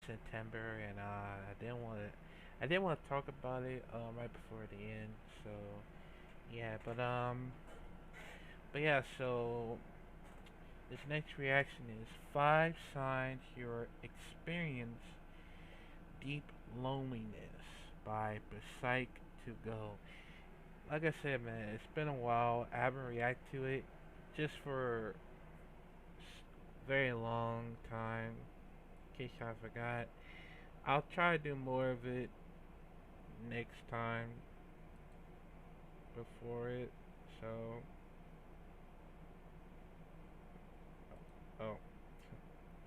September, and I didn't want to talk about it right before the end. So yeah, but yeah. So this next reaction is five signs you're experience deep loneliness by Psych to Go. Like I said, man, it's been a while. I haven't reacted to it just for very long time. In case I forgot, I'll try to do more of it next time before it. So, oh,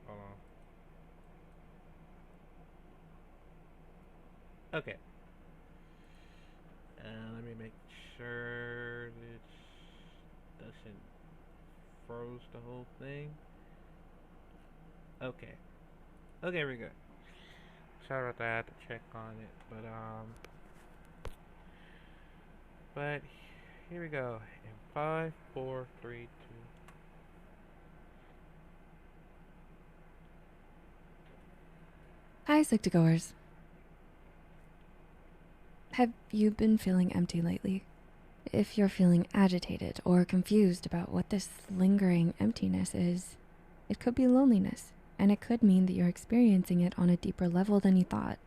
hold on. Okay, let me make sure this doesn't froze the whole thing. Okay, okay, we're good. Sorry about that. I had to check on it, but here we go. In five, four, three, two. Hi, Psych2Goers. Have you been feeling empty lately? If you're feeling agitated or confused about what this lingering emptiness is, it could be loneliness, and it could mean that you're experiencing it on a deeper level than you thought.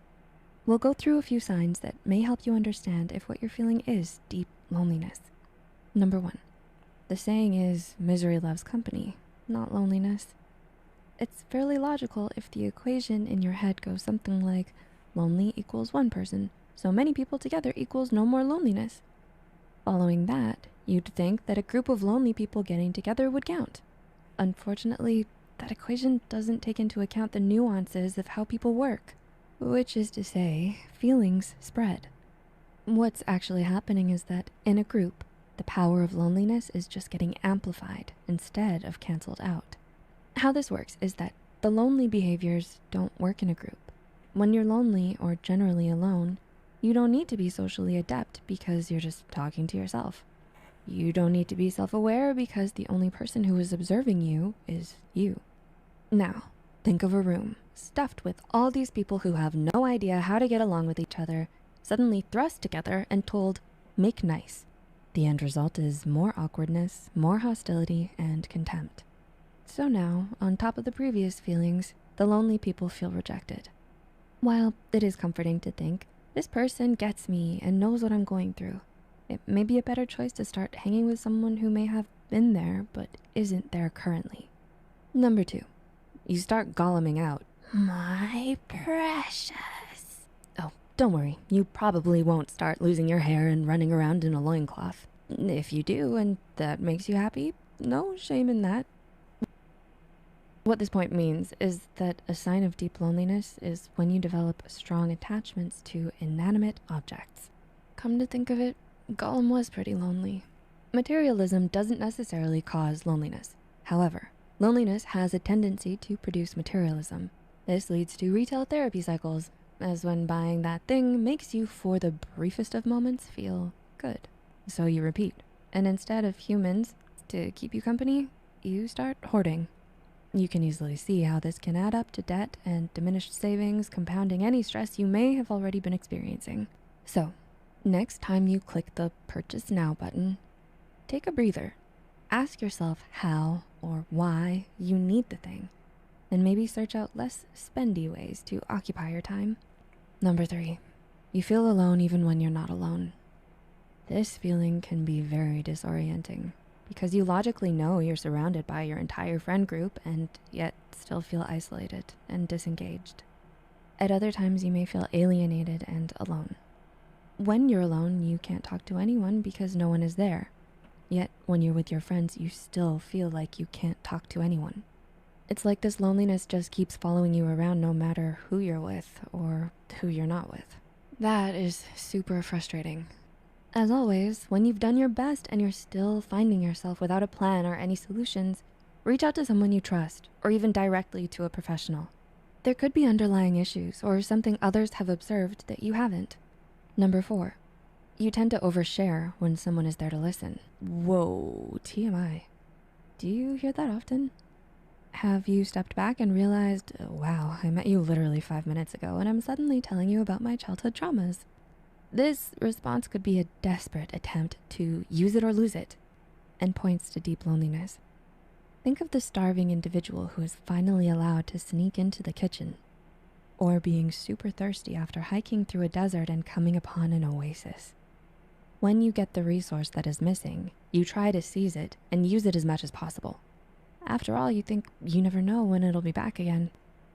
We'll go through a few signs that may help you understand if what you're feeling is deep loneliness. Number 1. The saying is, misery loves company, not loneliness. It's fairly logical if the equation in your head goes something like lonely equals one person, so many people together equals no more loneliness. Following that, you'd think that a group of lonely people getting together would count. Unfortunately, that equation doesn't take into account the nuances of how people work, which is to say, feelings spread. What's actually happening is that in a group, the power of loneliness is just getting amplified instead of canceled out. How this works is that the lonely behaviors don't work in a group. When you're lonely or generally alone, you don't need to be socially adept because you're just talking to yourself. You don't need to be self-aware because the only person who is observing you is you. Now, think of a room stuffed with all these people who have no idea how to get along with each other, suddenly thrust together and told, make nice. The end result is more awkwardness, more hostility, and contempt. So now, on top of the previous feelings, the lonely people feel rejected. While it is comforting to think, this person gets me and knows what I'm going through, it may be a better choice to start hanging with someone who may have been there but isn't there currently. Number 2, you start golluming out, my precious. Oh, don't worry, you probably won't start losing your hair and running around in a loincloth. If you do and that makes you happy, no shame in that. What this point means is that a sign of deep loneliness is when you develop strong attachments to inanimate objects. Come to think of it, Gollum was pretty lonely. Materialism doesn't necessarily cause loneliness. However, loneliness has a tendency to produce materialism. This leads to retail therapy cycles, as when buying that thing makes you, for the briefest of moments, feel good. So you repeat, and instead of humans to keep you company, you start hoarding. You can easily see how this can add up to debt and diminished savings, compounding any stress you may have already been experiencing. So, next time you click the Purchase Now button, take a breather. Ask yourself how or why you need the thing, and maybe search out less spendy ways to occupy your time. Number 3, you feel alone even when you're not alone. This feeling can be very disorienting because you logically know you're surrounded by your entire friend group and yet still feel isolated and disengaged. At other times, you may feel alienated and alone. When you're alone, you can't talk to anyone because no one is there. Yet, when you're with your friends, you still feel like you can't talk to anyone. It's like this loneliness just keeps following you around no matter who you're with or who you're not with. That is super frustrating. As always, when you've done your best and you're still finding yourself without a plan or any solutions, reach out to someone you trust or even directly to a professional. There could be underlying issues or something others have observed that you haven't. Number 4, you tend to overshare when someone is there to listen. Whoa, TMI. Do you hear that often? Have you stepped back and realized, wow, I met you literally 5 minutes ago and I'm suddenly telling you about my childhood traumas? This response could be a desperate attempt to use it or lose it, and points to deep loneliness. Think of the starving individual who is finally allowed to sneak into the kitchen, or being super thirsty after hiking through a desert and coming upon an oasis. When you get the resource that is missing, you try to seize it and use it as much as possible. After all, you think you never know when it'll be back again.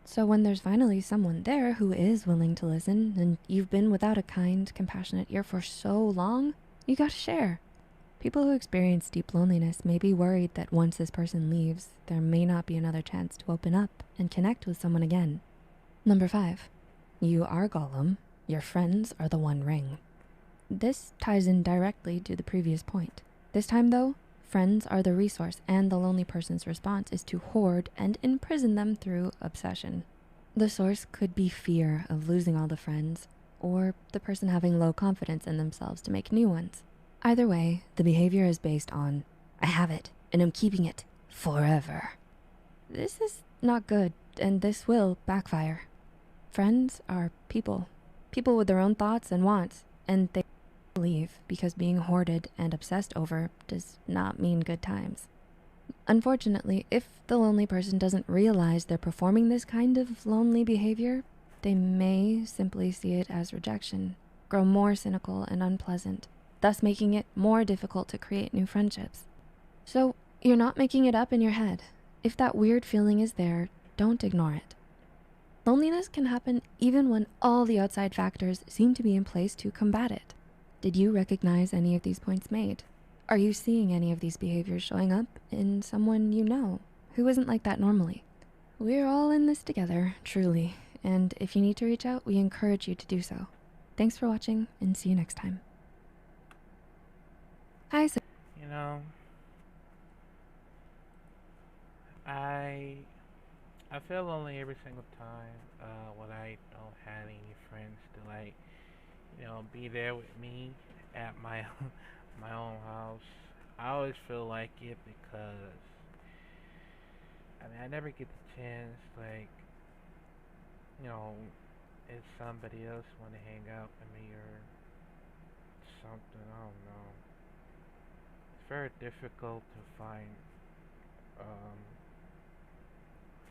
So when there's finally someone there who is willing to listen, and you've been without a kind, compassionate ear for so long, you gotta share. People who experience deep loneliness may be worried that once this person leaves, there may not be another chance to open up and connect with someone again. Number 5. You are Gollum. Your friends are the One Ring. This ties in directly to the previous point. This time though, friends are the resource, and the lonely person's response is to hoard and imprison them through obsession. The source could be fear of losing all the friends, or the person having low confidence in themselves to make new ones. Either way, the behavior is based on, I have it, and I'm keeping it forever. This is not good, and this will backfire. Friends are people with their own thoughts and wants, and they leave because being hoarded and obsessed over does not mean good times. Unfortunately, if the lonely person doesn't realize they're performing this kind of lonely behavior, they may simply see it as rejection, grow more cynical and unpleasant, thus making it more difficult to create new friendships. So you're not making it up in your head. If that weird feeling is there, don't ignore it. Loneliness can happen even when all the outside factors seem to be in place to combat it. Did you recognize any of these points made? Are you seeing any of these behaviors showing up in someone you know who isn't like that normally? We're all in this together, truly, and if you need to reach out, we encourage you to do so. Thanks for watching, and see you next time. Hi, so You know, I I feel lonely every single time when I don't have any friends to be there with me at my my own house. I always feel like it because I never get the chance you know if somebody else want to hang out with me or something. I don't know. It's very difficult to um,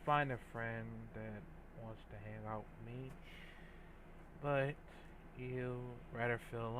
find a friend that wants to hang out with me, but you rather feel